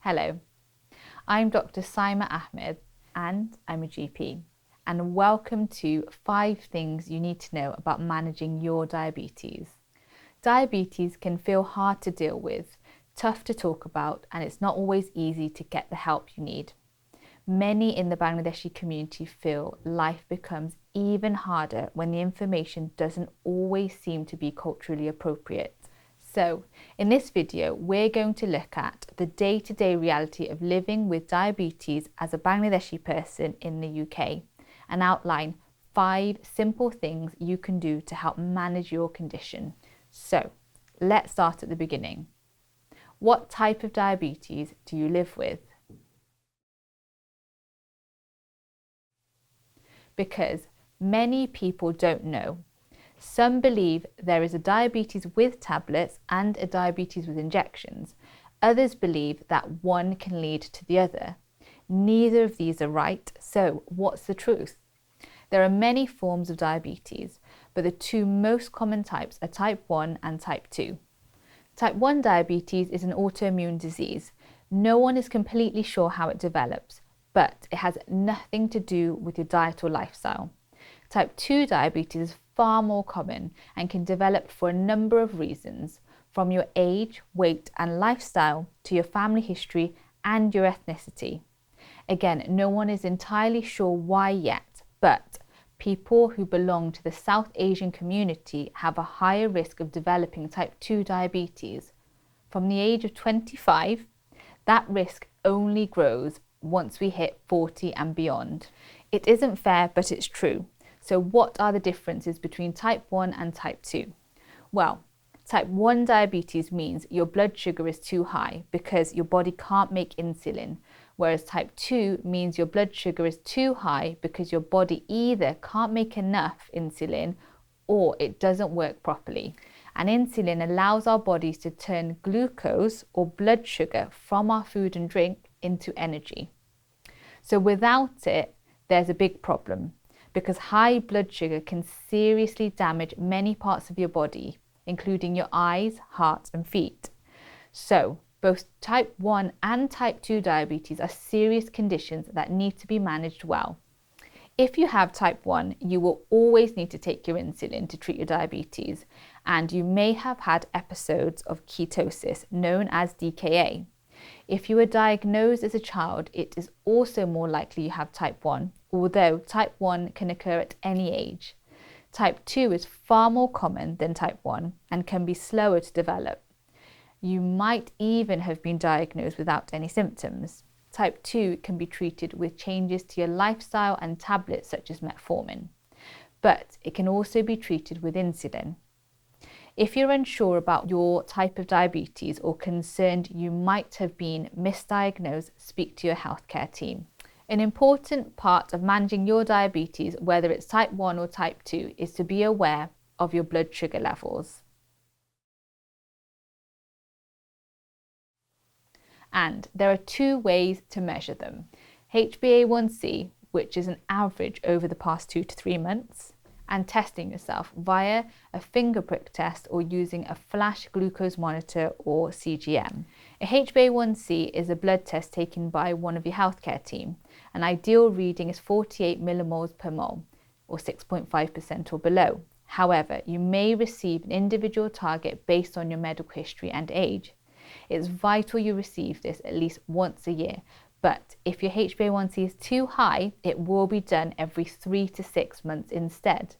Hello, I'm Dr. Saima Ahmed and I'm a GP, and welcome to 5 things you need to know about managing your diabetes. Diabetes can feel hard to deal with, tough to talk about, and it's not always easy to get the help you need. Many in the Bangladeshi community feel life becomes even harder when the information doesn't always seem to be culturally appropriate. So, in this video, we're going to look at the day-to-day reality of living with diabetes as a Bangladeshi person in the UK and outline 5 simple things you can do to help manage your condition. So, let's start at the beginning. What type of diabetes do you live with? Because many people don't know. Some believe there is a diabetes with tablets and a diabetes with injections. Others believe that one can lead to the other. Neither of these are right, so what's the truth? There are many forms of diabetes, but the 2 most common types are type 1 and type 2. Type 1 diabetes is an autoimmune disease. No one is completely sure how it develops, but it has nothing to do with your diet or lifestyle. Type 2 diabetes is far more common and can develop for a number of reasons, from your age, weight and lifestyle to your family history and your ethnicity. Again, no one is entirely sure why yet, but people who belong to the South Asian community have a higher risk of developing type 2 diabetes. From the age of 25, that risk only grows once we hit 40 and beyond. It isn't fair, but it's true. So what are the differences between type 1 and type 2? Well, type 1 diabetes means your blood sugar is too high because your body can't make insulin, whereas type 2 means your blood sugar is too high because your body either can't make enough insulin or it doesn't work properly. And insulin allows our bodies to turn glucose or blood sugar from our food and drink into energy. So without it, there's a big problem, because high blood sugar can seriously damage many parts of your body, including your eyes, heart and feet. So both type 1 and type 2 diabetes are serious conditions that need to be managed well. If you have type 1, you will always need to take your insulin to treat your diabetes, and you may have had episodes of ketosis, known as DKA. If you were diagnosed as a child, it is also more likely you have type 1, although type 1 can occur at any age. Type 2 is far more common than type 1 and can be slower to develop. You might even have been diagnosed without any symptoms. Type 2 can be treated with changes to your lifestyle and tablets such as metformin, but it can also be treated with insulin. If you're unsure about your type of diabetes or concerned you might have been misdiagnosed, speak to your healthcare team. An important part of managing your diabetes, whether it's type 1 or type 2, is to be aware of your blood sugar levels. And there are 2 ways to measure them. HbA1c, which is an average over the past 2 to 3 months, and testing yourself via a finger prick test or using a flash glucose monitor or CGM. A HbA1c is a blood test taken by one of your healthcare team. An ideal reading is 48 millimoles per mole, or 6.5% or below. However, you may receive an individual target based on your medical history and age. It's vital you receive this at least once a year, but if your HbA1c is too high, it will be done every 3 to 6 months instead.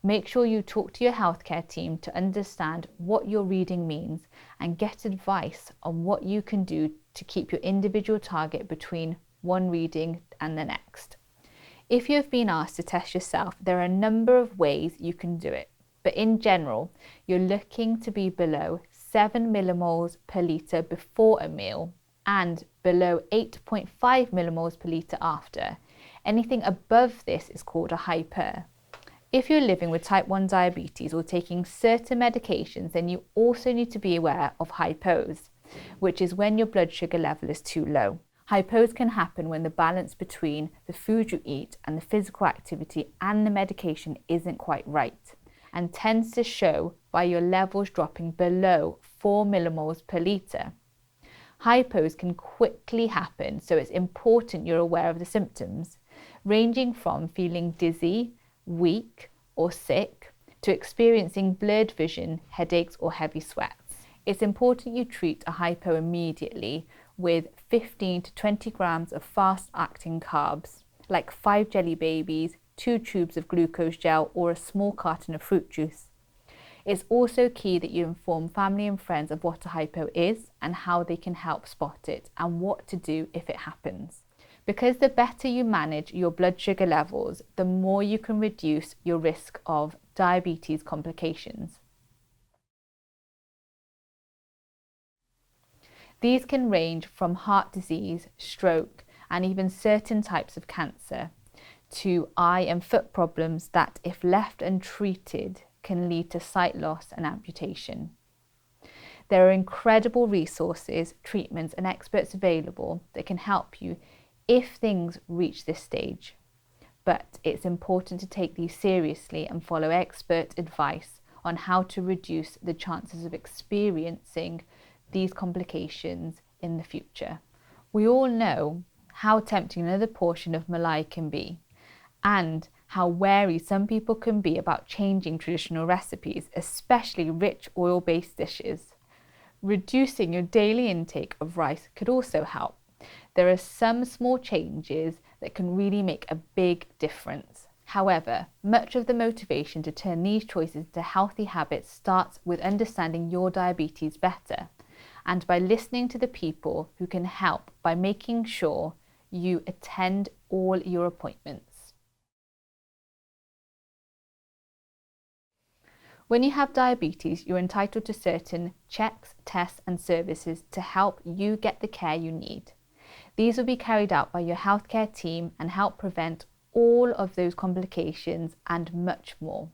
Make sure you talk to your healthcare team to understand what your reading means and get advice on what you can do to keep your individual target between one reading and the next. If you have been asked to test yourself, there are a number of ways you can do it, but in general, you're looking to be below 7 millimoles per litre before a meal and below 8.5 millimoles per litre after. Anything above this is called a hyper. If you're living with type 1 diabetes or taking certain medications, then you also need to be aware of hypos, which is when your blood sugar level is too low. Hypos can happen when the balance between the food you eat and the physical activity and the medication isn't quite right, and tends to show by your levels dropping below 4 millimoles per litre. Hypos can quickly happen, so it's important you're aware of the symptoms, ranging from feeling dizzy, weak, or sick, to experiencing blurred vision, headaches, or heavy sweats. It's important you treat a hypo immediately with 15 to 20 grams of fast-acting carbs, like 5 jelly babies, 2 tubes of glucose gel, or a small carton of fruit juice. It's also key that you inform family and friends of what a hypo is and how they can help spot it and what to do if it happens. Because the better you manage your blood sugar levels, the more you can reduce your risk of diabetes complications. These can range from heart disease, stroke, and even certain types of cancer, to eye and foot problems that, if left untreated, can lead to sight loss and amputation. There are incredible resources, treatments, and experts available that can help you if things reach this stage. But it's important to take these seriously and follow expert advice on how to reduce the chances of experiencing these complications in the future. We all know how tempting another portion of malai can be, and how wary some people can be about changing traditional recipes, especially rich oil-based dishes. Reducing your daily intake of rice could also help. There are some small changes that can really make a big difference. However, much of the motivation to turn these choices to healthy habits starts with understanding your diabetes better, and by listening to the people who can help by making sure you attend all your appointments. When you have diabetes, you're entitled to certain checks, tests, and services to help you get the care you need. These will be carried out by your healthcare team and help prevent all of those complications and much more.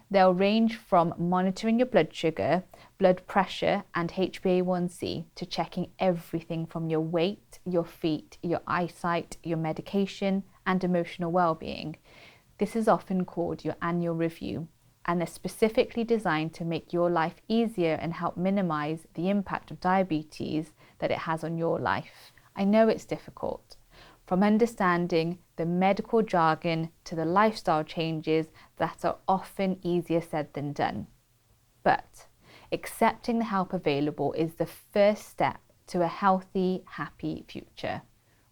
They'll range from monitoring your blood sugar, blood pressure, and HbA1c to checking everything from your weight, your feet, your eyesight, your medication, and emotional well-being. This is often called your annual review, and they're specifically designed to make your life easier and help minimize the impact of diabetes that it has on your life. I know it's difficult, from understanding the medical jargon to the lifestyle changes that are often easier said than done. But accepting the help available is the first step to a healthy, happy future.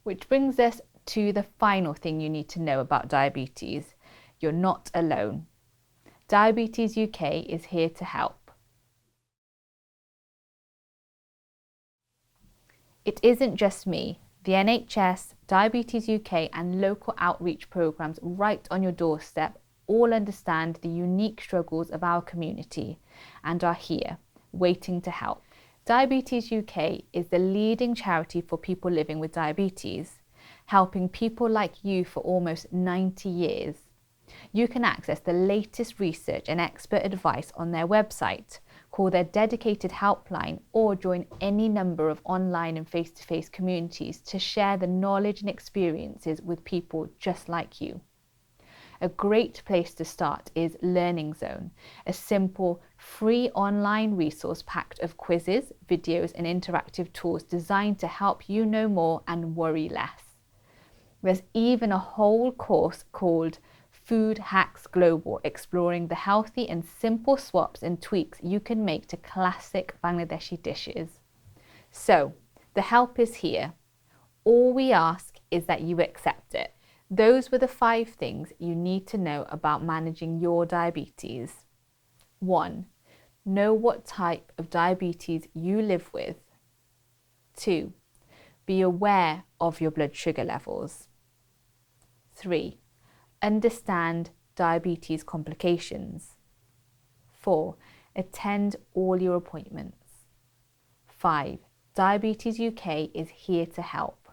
Which brings us to the final thing you need to know about diabetes. You're not alone. Diabetes UK is here to help. It isn't just me. The NHS, Diabetes UK and local outreach programmes right on your doorstep all understand the unique struggles of our community and are here, waiting to help. Diabetes UK is the leading charity for people living with diabetes, helping people like you for almost 90 years. You can access the latest research and expert advice on their website, call their dedicated helpline, or join any number of online and face-to-face communities to share the knowledge and experiences with people just like you. A great place to start is Learning Zone, a simple, free online resource packed of quizzes, videos, and interactive tools designed to help you know more and worry less. There's even a whole course called Food Hacks Global, exploring the healthy and simple swaps and tweaks you can make to classic Bangladeshi dishes. So, the help is here. All we ask is that you accept it. Those were the 5 things you need to know about managing your diabetes. 1. Know what type of diabetes you live with. 2. Be aware of your blood sugar levels. 3. Understand diabetes complications. 4. Attend all your appointments. 5. Diabetes UK is here to help.